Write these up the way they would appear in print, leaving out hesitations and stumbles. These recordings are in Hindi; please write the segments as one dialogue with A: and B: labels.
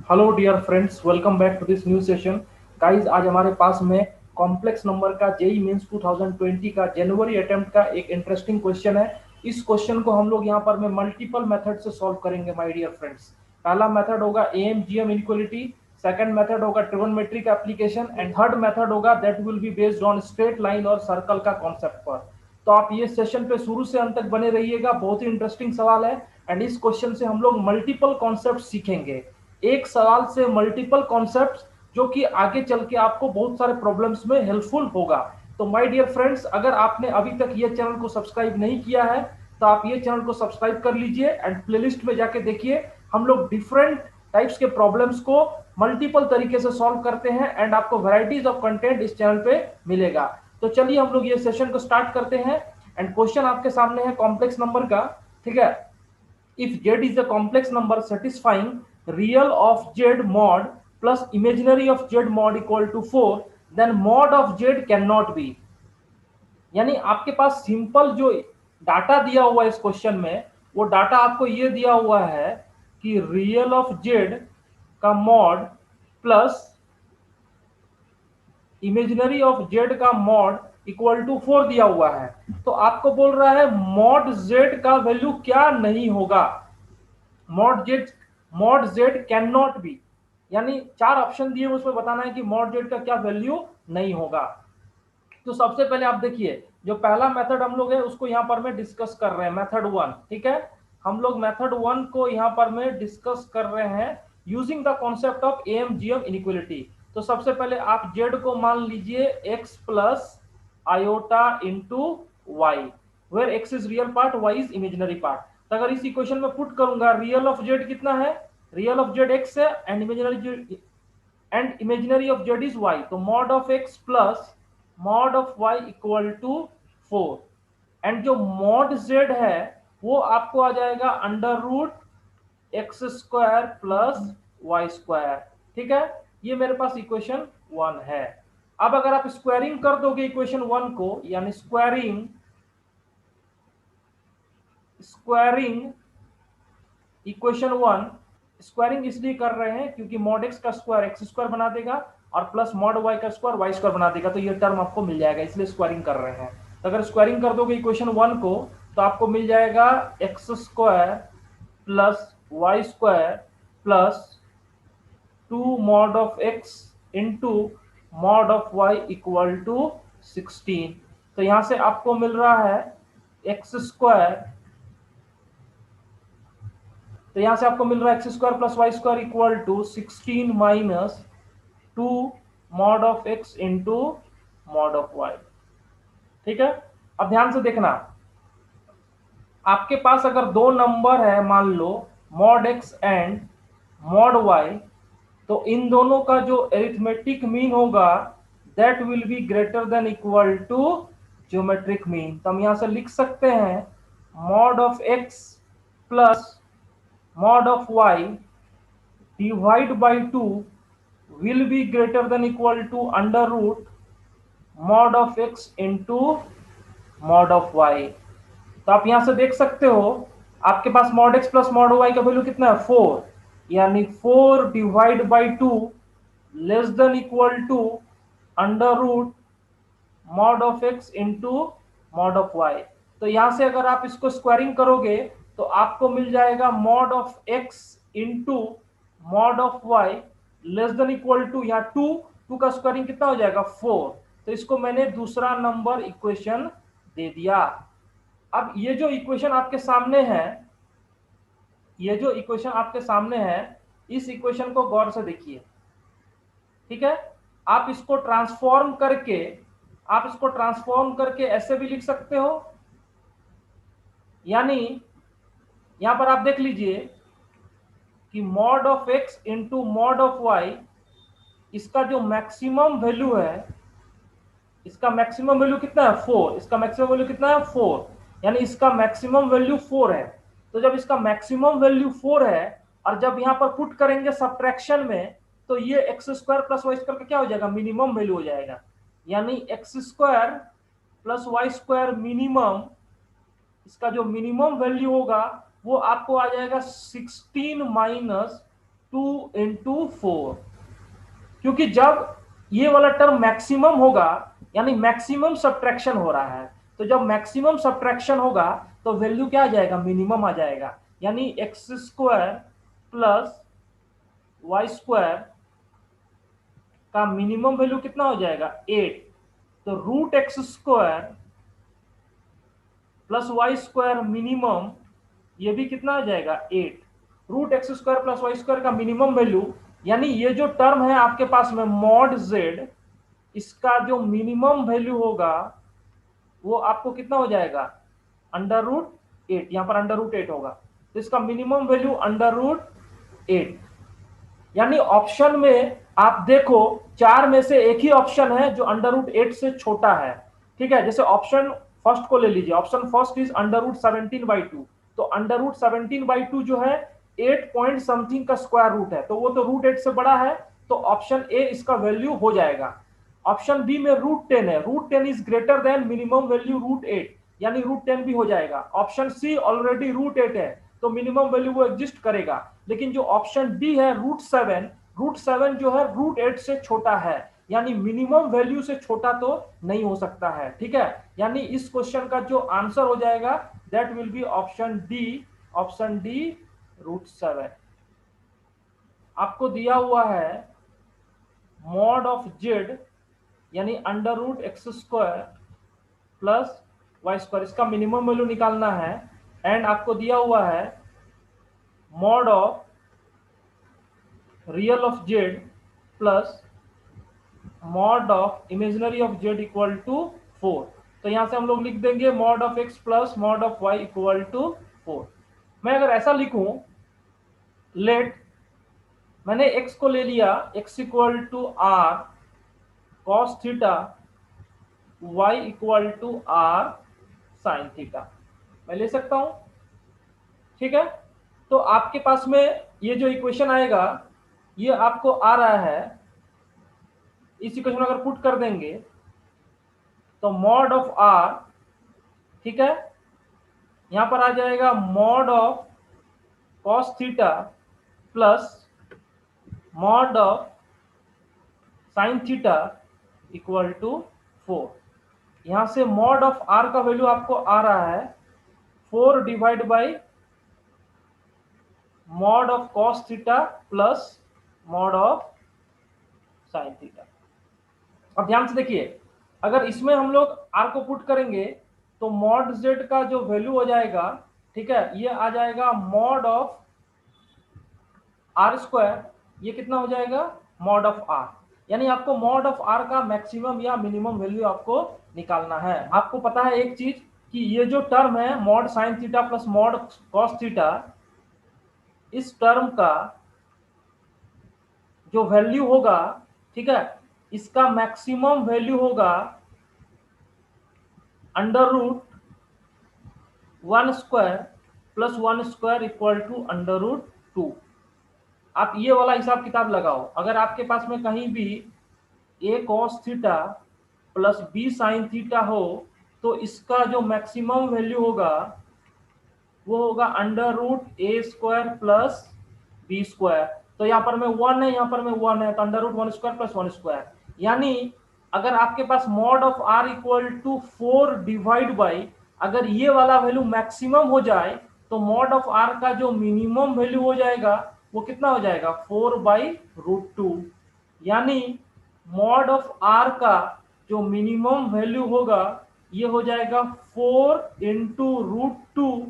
A: Hello dear friends, welcome back to this new session. Guys, आज हमारे पास में कॉम्प्लेक्स नंबर का जेई मेंस 2020 का जनवरी अटेम्प्ट का एक इंटरेस्टिंग क्वेश्चन है। इस क्वेश्चन को हम लोग यहाँ पर में मल्टीपल मेथड से सॉल्व करेंगे माय डियर फ्रेंड्स। पहला मेथड होगा M GM inequality, second method होगा trigonometric application and third method होगा that will be based on straight line और सर्कल का कॉन्सेप्ट पर। तो आप ये सेशन पे शुरू से अंत तक बने रहिएगा, बहुत ही इंटरेस्टिंग सवाल है। एंड इस क्वेश्चन से हम लोग मल्टीपल कॉन्सेप्ट सीखेंगे, एक सवाल से मल्टीपल कॉन्सेप्ट्स, जो कि आगे चल के आपको बहुत सारे प्रॉब्लम्स में हेल्पफुल होगा। तो माय डियर फ्रेंड्स, अगर आपने अभी तक ये चैनल को सब्सक्राइब नहीं किया है तो आप ये चैनल को सब्सक्राइब कर लीजिए एंड प्लेलिस्ट में जाके देखिए। हम लोग डिफरेंट टाइप्स के प्रॉब्लम्स को मल्टीपल तरीके से सॉल्व करते हैं एंड आपको वैरायटीज ऑफ कंटेंट इस चैनल पे मिलेगा। तो चलिए हम लोग ये सेशन को स्टार्ट करते हैं। एंड क्वेश्चन आपके सामने है कॉम्प्लेक्स नंबर का, ठीक है। If z is a complex number satisfying real of z mod plus imaginary of z mod equal to 4, then mod of z cannot be। यानी आपके पास सिंपल जो डाटा दिया हुआ है इस क्वेश्चन में, वो डाटा आपको ये दिया हुआ है कि रियल ऑफ जेड का mod plus imaginary of Z का मॉड इक्वल टू 4 दिया हुआ है। तो आपको बोल रहा है मॉड जेड का वैल्यू क्या नहीं होगा। Mod Z can not be, यानी चार ऑप्शन दिए, उसमें बताना है कि मॉड जेड का क्या वैल्यू नहीं होगा। तो सबसे पहले आप देखिए, जो पहला मेथड हम लोग है उसको यहाँ पर में डिस्कस कर रहे हैं, मेथड वन, ठीक है। हम लोग मेथड वन को यहाँ पर में डिस्कस कर रहे हैं using the concept of AM GM inequality. तो सबसे पहले आप जेड को मान लीजिए x plus iota into y, where x is real part, y is imaginary part. तो अगर इस इक्वेशन में पुट करूंगा, रियल ऑफ जेड कितना है, रियल ऑफ जेड एक्स है and imaginary of Z is Y. तो mod of X plus mod of Y equal to 4 and जो मॉड जेड है वो आपको आ जाएगा under root x square plus Y square, ठीक है। ये मेरे पास इक्वेशन वन है। अब अगर आप स्क्वायरिंग कर दोगे इक्वेशन वन को, यानी squaring squaring equation one, squaring इसलिए कर रहे हैं क्योंकि मॉड एक्स का स्क्वायर एक्स स्क्वायर बना देगा और प्लस मॉड वाई का स्क्वायर वाई स्क्वायर बना देगा, तो ये टर्म आपको मिल जाएगा, इसलिए स्क्वायरिंग कर रहे हैं। तो अगर स्क्वायरिंग कर दोगे इक्वेशन वन को तो आपको मिल जाएगा x square plus Y square plus 2 mod of x into mod of Y equal to 16। तो यहां से आपको मिल रहा है एक्स स्क्वायर, तो यहां से आपको मिल रहा है x square plus Y square equal to 16 minus 2 mod of x into mod of y, ठीक है। अब ध्यान से देखना, आपके पास अगर दो नंबर है, मान लो mod X and mod Y, तो इन दोनों का जो एरिथमेटिक मीन होगा that will be greater than equal to geometric mean. तो हम यहां से लिख सकते हैं mod of X plus mod of Y divide by 2 will be greater than equal to under root mod of x into mod of y। तो आप यहां से देख सकते हो आपके पास mod x plus mod y का वैल्यू कितना है 4, यानी 4 divide by 2 less than equal to under root mod of x into mod of y। तो यहां से अगर आप इसको स्क्वायरिंग करोगे तो आपको मिल जाएगा mod of x into mod of y less than equal to, यहाँ 2 का स्क्वायरिंग कितना हो जाएगा 4। तो इसको मैंने दूसरा नंबर इक्वेशन दे दिया। अब ये जो इक्वेशन आपके सामने है, ये जो इक्वेशन आपके सामने है, इस इक्वेशन को गौर से देखिए, ठीक है। आप इसको ट्रांसफॉर्म करके, आप इसको ट्रांसफॉर्म करके ऐसे भी लिख सकते हो, यानी यहां पर आप देख लीजिए कि mod of x into mod of y, इसका जो मैक्सिमम वैल्यू है, इसका मैक्सिमम वैल्यू कितना है 4, इसका मैक्सिमम वैल्यू कितना है 4, यानी इसका मैक्सिमम वैल्यू 4 है। तो जब इसका मैक्सिमम वैल्यू 4 है और जब यहां पर पुट करेंगे सब्ट्रैक्शन में, तो ये x square plus Y square का क्या हो जाएगा, मिनिमम वैल्यू हो जाएगा। यानी x square plus Y square minimum, इसका जो मिनिमम वैल्यू होगा वो आपको आ जाएगा 16 माइनस 2 इंटू 4, क्योंकि जब ये वाला टर्म मैक्सिमम होगा, यानी मैक्सिमम सब्ट्रैक्शन हो रहा है, तो जब मैक्सिमम सब्ट्रैक्शन होगा तो वैल्यू क्या आ जाएगा, मिनिमम आ जाएगा। यानी x square plus Y square का मिनिमम वैल्यू कितना हो जाएगा, 8। तो root x square plus Y square minimum, ये भी कितना आ जाएगा, 8। Root x square plus Y square का मिनिमम वैल्यू, यानी ये जो टर्म है आपके पास में मॉड जेड, इसका जो मिनिमम वैल्यू होगा वो आपको कितना हो जाएगा, √8। यहां पर √8 होगा, तो इसका मिनिमम वैल्यू √8। यानी ऑप्शन में आप देखो, चार में से एक ही ऑप्शन है जो √8 से छोटा है। ठीक है, जैसे ऑप्शन फर्स्ट को ले लीजिए, ऑप्शन फर्स्ट इज √17/2। तो √17/2 जो है 8 पॉइंट समथिंग का स्क्वायर रूट है, तो वो तो √8 से बड़ा है, तो ऑप्शन ए इसका वैल्यू हो जाएगा। ऑप्शन बी में √10 है, √10 is greater than minimum value √8, यानी √10 भी हो जाएगा। ऑप्शन सी ऑलरेडी √8 है, तो मिनिमम वैल्यू वो एग्जिस्ट करेगा। लेकिन जो ऑप्शन डी है √7 जो है √8 से छोटा है, यानी मिनिमम वैल्यू से छोटा तो नहीं हो सकता है। ठीक है, यानी इस क्वेश्चन का जो आंसर हो जाएगा that will B option D √7। आपको दिया हुआ है मॉड ऑफ जेड, यानी √x² प्लस वाई स्क्वायर, इसका मिनिमम वैल्यू निकालना है। एंड आपको दिया हुआ है mod of real of z plus mod of imaginary of z equal to 4। तो यहां से हम लोग लिख देंगे mod of x plus mod of y equal to 4। मैं अगर ऐसा लिखूं, लेट, मैंने x को ले लिया, x equal to r cos theta, y equal to r sin theta, मैं ले सकता हूं। ठीक है, तो आपके पास में ये जो इक्वेशन आएगा ये आपको आ रहा है, इस इक्वेशन अगर पुट कर देंगे तो मॉड ऑफ r, ठीक है, यहां पर आ जाएगा mod of cos theta plus mod of sin theta equal to 4। यहां से मॉड ऑफ r का वैल्यू आपको आ रहा है 4 divide by mod of cos theta plus mod of sin theta. अब ध्यान से देखिए, अगर इसमें हम लोग r को पुट करेंगे तो मॉड z का जो वैल्यू हो जाएगा, ठीक है, ये आ जाएगा मॉड ऑफ r², ये कितना हो जाएगा, मॉड ऑफ r। यानी आपको मॉड ऑफ r का मैक्सिमम या मिनिमम वैल्यू आपको निकालना है। आपको पता है एक चीज कि ये जो टर्म है mod sin theta plus mod cos theta, इस टर्म का जो वैल्यू होगा, ठीक है, इसका मैक्सिमम वैल्यू होगा √1² प्लस 1² इक्वल टू √2। आप ये वाला हिसाब किताब लगाओ, अगर आपके पास में कहीं भी a cos theta plus b sin theta हो तो इसका जो मैक्सिमम वैल्यू होगा वो होगा √a² प्लस b²। तो यहाँ पर में 1 है, यहाँ पर में 1 है, तो √1² प्लस 1²। यानी अगर आपके पास mod of r equal to 4 divide by, अगर ये वाला वैल्यू मैक्सिमम हो जाए तो मॉड ऑफ r का जो मिनिमम वैल्यू हो जाएगा वो कितना हो जाएगा, 4/√2। यानी मॉड ऑफ r का जो मिनिमम वैल्यू होगा ये हो जाएगा 4 इंटू √2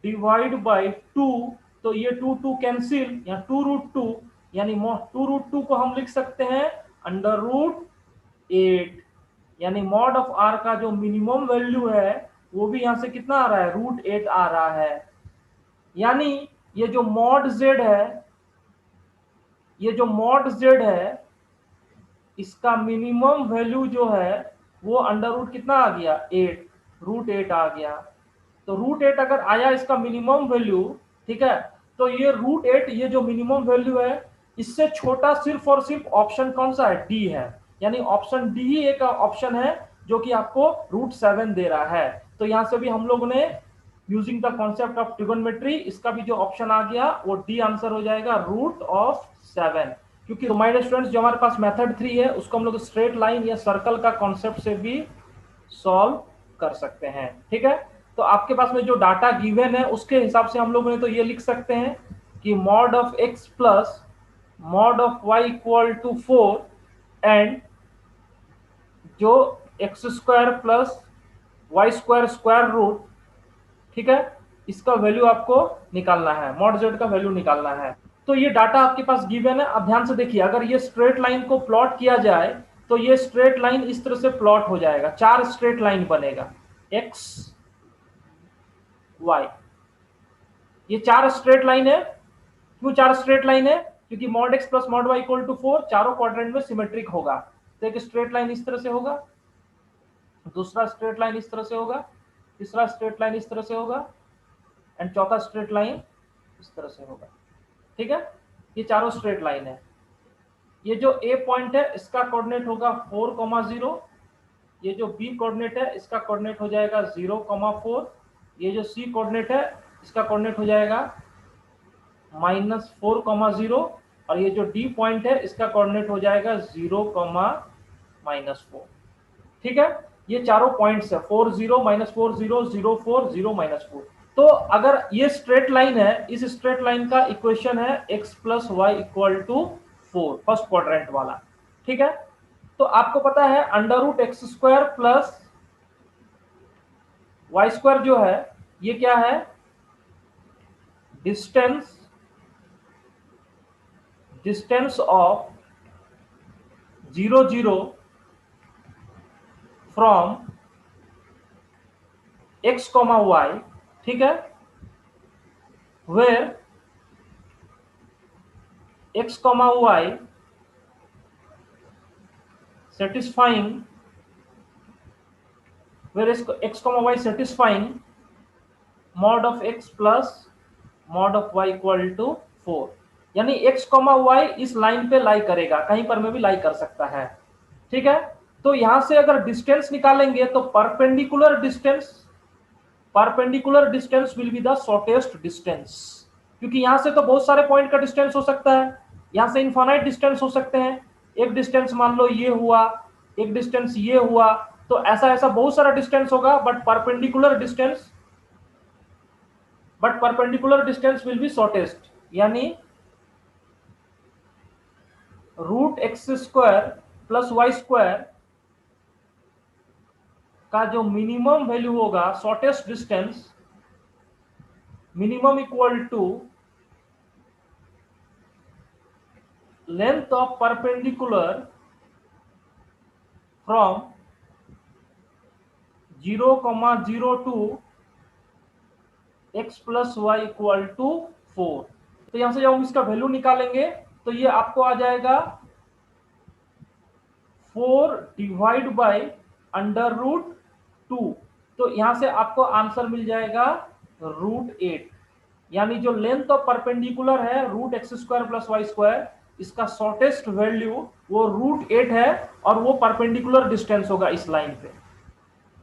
A: डिवाइड बाई 2। तो ये 2 कैंसिल, या 2√2, यानी 2√2 को हम लिख सकते हैं √8। यानी मॉड ऑफ r का जो मिनिमम वैल्यू है वो भी यहां से कितना आ रहा है, √8 आ रहा है। यानी ये जो मॉड z है, ये जो मॉड z है, इसका मिनिमम वैल्यू जो है वो √, कितना आ गया, 8, √8 आ गया। तो √8 अगर आया इसका मिनिमम वैल्यू, ठीक है, तो ये √8, ये जो मिनिमम वैल्यू है, इससे छोटा सिर्फ और सिर्फ ऑप्शन कौन सा है, डी है। यानी ऑप्शन डी ही एक ऑप्शन है जो कि आपको √7 दे रहा है। तो यहां से भी हम लोगों ने using the concept of trigonometry, इसका भी जो ऑप्शन आ गया वो डी आंसर हो जाएगा, √7। क्योंकि माय डियर स्टूडेंट्स, जो हमारे पास मेथड 3 है उसको हम लोग स्ट्रेट लाइन या सर्कल का कॉन्सेप्ट से भी सॉल्व कर सकते हैं। ठीक है, तो आपके पास में जो डाटा गिवन है उसके हिसाब से हम लोग तो ये लिख सकते हैं कि mod of x plus mod of y equal to 4 and जो X square plus Y square square root, ठीक है, इसका वैल्यू आपको निकालना है, मॉड z का वैल्यू निकालना है। तो ये डाटा आपके पास गिवन है। अब ध्यान से देखिए, अगर ये स्ट्रेट लाइन को प्लॉट किया जाए तो ये स्ट्रेट लाइन इस तरह से प्लॉट हो जाएगा, 4 स्ट्रेट लाइन बनेगा, x y, ये 4 स्ट्रेट लाइन है। क्यों 4 स्ट्रेट लाइन है? क्योंकि mod x plus mod y equal to 4 चारों क्वाड्रेंट में सिमेट्रिक होगा। तो एक स्ट्रेट लाइन इस तरह से होगा, दूसरा स्ट्रेट लाइन इस तरह से होगा, तीसरा स्ट्रेट लाइन इस तरह से होगा एंड चौथा स्ट्रेट लाइन इस तरह से होगा। ठीक है, ये चारों स्ट्रेट लाइन है। ये जो ए पॉइंट है इसका कोऑर्डिनेट होगा 4,0, ये जो बी कोऑर्डिनेट है इसका कोऑर्डिनेट हो जाएगा 0,4, ये जो सी कोऑर्डिनेट है इसका कोऑर्डिनेट हो जाएगा -4,0 और ये जो डी पॉइंट है इसका कोऑर्डिनेट हो जाएगा 0,-4। ठीक है, ये चारों पॉइंट्स है 40 -40 0 4 0 -4। तो अगर ये स्ट्रेट लाइन है, इस स्ट्रेट लाइन का इक्वेशन है x plus y equal to 4, first quadrant वाला। ठीक है, तो आपको पता है √x² प्लस y² जो है ये क्या है, distance of 0 0 from x, y, ठीक है, where x, y satisfying, where x, y satisfying mod of x plus mod of y equal to 4। यानी x, y इस लाइन पे लाई करेगा, कहीं पर में भी लाई कर सकता है। ठीक है, तो यहां से अगर डिस्टेंस निकालेंगे तो perpendicular distance will be the shortest distance, क्योंकि यहां से तो बहुत सारे पॉइंट का डिस्टेंस हो सकता है, यहां से इनफाइनाइट डिस्टेंस हो सकते हैं। एक डिस्टेंस मान लो ये हुआ, एक डिस्टेंस ये हुआ, तो ऐसा बहुत सारा डिस्टेंस होगा, but perpendicular distance will be shortest. यानी √x² प्लस y² का जो मिनिमम वैल्यू होगा, shortest distance minimum equal to length of perpendicular from 0,0 to x plus y equal to 4। तो यहां से जब हम इसका वैल्यू निकालेंगे तो ये आपको आ जाएगा 4 डिवाइड बाय √2। तो यहां से आपको आंसर मिल जाएगा √8। यानी जो लेंथ ऑफ परपेंडिकुलर है √x² प्लस y², इसका शॉर्टेस्ट वैल्यू वो √8 है और वो परपेंडिकुलर डिस्टेंस होगा इस लाइन पे।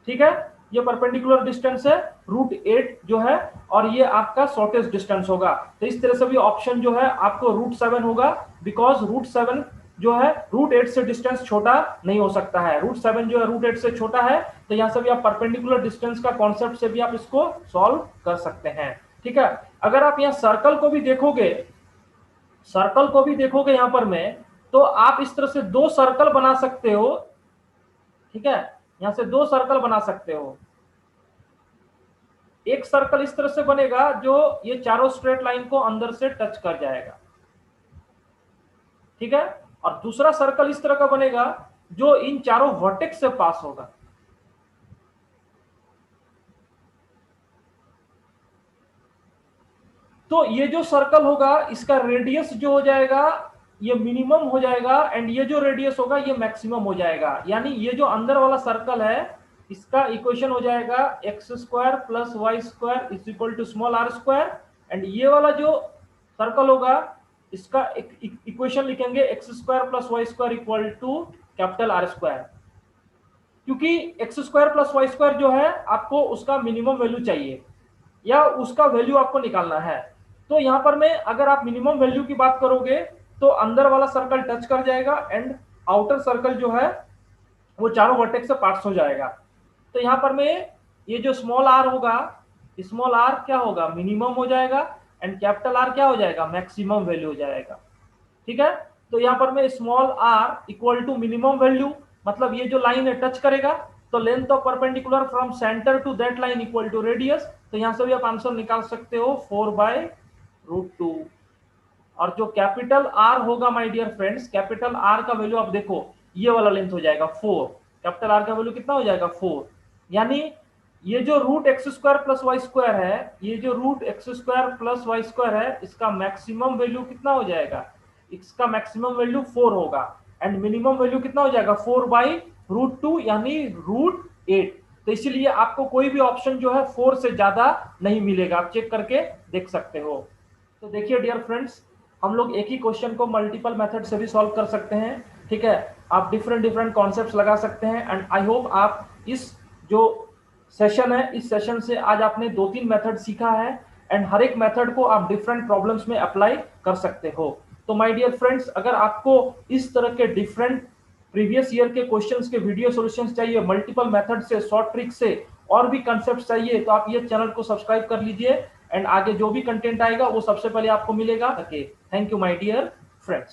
A: ठीक है, ये परपेंडिकुलर डिस्टेंस है √8 जो है, और ये आपका शॉर्टेस्ट डिस्टेंस होगा। तो इस तरह से भी ऑप्शन जो है आपको √7 होगा, बिकॉज √7 जो है √8 से डिस्टेंस छोटा नहीं हो सकता है। √7 जो है √8 से छोटा है, तो यहां से भी आप परपेंडिकुलर डिस्टेंस का कॉन्सेप्ट से भी आप इसको सॉल्व कर सकते हैं। ठीक है, अगर आप यहाँ सर्कल को भी देखोगे यहां पर में, तो आप इस तरह से 2 सर्कल बना सकते हो। ठीक है, यहां से 2 सर्कल बना सकते हो। एक सर्कल इस तरह से बनेगा जो ये चारों स्ट्रेट लाइन को अंदर से टच कर जाएगा। ठीक है, और दूसरा सर्कल इस तरह का बनेगा जो इन चारों वर्टेक्स से पास होगा। तो ये जो सर्कल होगा इसका रेडियस जो हो जाएगा ये मिनिमम हो जाएगा, एंड ये जो रेडियस होगा ये मैक्सिमम हो जाएगा। यानी ये जो अंदर वाला सर्कल है इसका इक्वेशन हो जाएगा x² plus y² is equal to small r², and ये वाला जो सर्कल होगा इसका इक्वेशन लिखेंगे x² plus y² equal to capital R²। क्योंकि x² प्लस y² जो है आपको उसका मिनिमम वैल्यू चाहिए। या उसका वैल्यू आपको निकालना है। तो यहाँ पर मैं अगर आप मिनिमम वैल्यू की बात करोगे तो अंदर वाला सर्कल टच कर जाएगा एंड आउटर सर्कल जो है वो चारों वर्टेक्स से पास हो जाएगा। तो यहाँ पर मैं ये जो स्मॉल आर होगा, स्मॉल आर क्या होगा, मिनिमम हो जाएगा एंड कैपिटल आर क्या हो जाएगा, मैक्सिमम वैल्यू हो जाएगा। ठीक है, तो यहाँ पर मैं small r equal to minimum value, मतलब ये जो लाइन है टच करेगा तो length of perpendicular from centre to that line equal to radius. तो यहाँ से भी आप आंसर निकाल सकते हो 4/√2। और जो कैपिटल आर होगा my dear friends, capital r का वैल्यू आप देखो, ये वाला लेंथ हो जाएगा 4। कैपिटल आर का वैल्यू कितना हो जाएगा 4। यानी ये जो root x square plus Y square है, ये जो root x square plus Y square है, इसका मैक्सिमम वैल्यू कितना हो जाएगा, इसका मैक्सिमम वैल्यू 4 होगा एंड मिनिमम वैल्यू कितना हो जाएगा 4/√2 यानी √8। तो इसीलिए आपको कोई भी ऑप्शन जो है 4 से ज्यादा नहीं मिलेगा, आप चेक करके देख सकते हो। तो देखिए डियर फ्रेंड्स, हम लोग एक ही क्वेश्चन को मल्टीपल मेथड से भी सॉल्व कर सकते हैं। ठीक है, आप डिफरेंट डिफरेंट कॉन्सेप्ट्स लगा सकते हैं एंड आई होप आप इस जो सेशन है, इस सेशन से आज आपने 2-3 मेथड सीखा है एंड हर एक मेथड को आप डिफरेंट प्रॉब्लम्स में अप्लाई कर सकते हो। तो माय डियर फ्रेंड्स, अगर आपको इस तरह के डिफरेंट प्रीवियस ईयर के क्वेश्चंस के वीडियो सॉल्यूशंस चाहिए, मल्टीपल मेथड से, शॉर्ट ट्रिक से, और भी कंसेप्ट चाहिए, तो आप ये चैनल को सब्सक्राइब कर लीजिए एंड आगे जो भी कंटेंट आएगा वो सबसे पहले आपको मिलेगा। Okay, thank you my dear friends.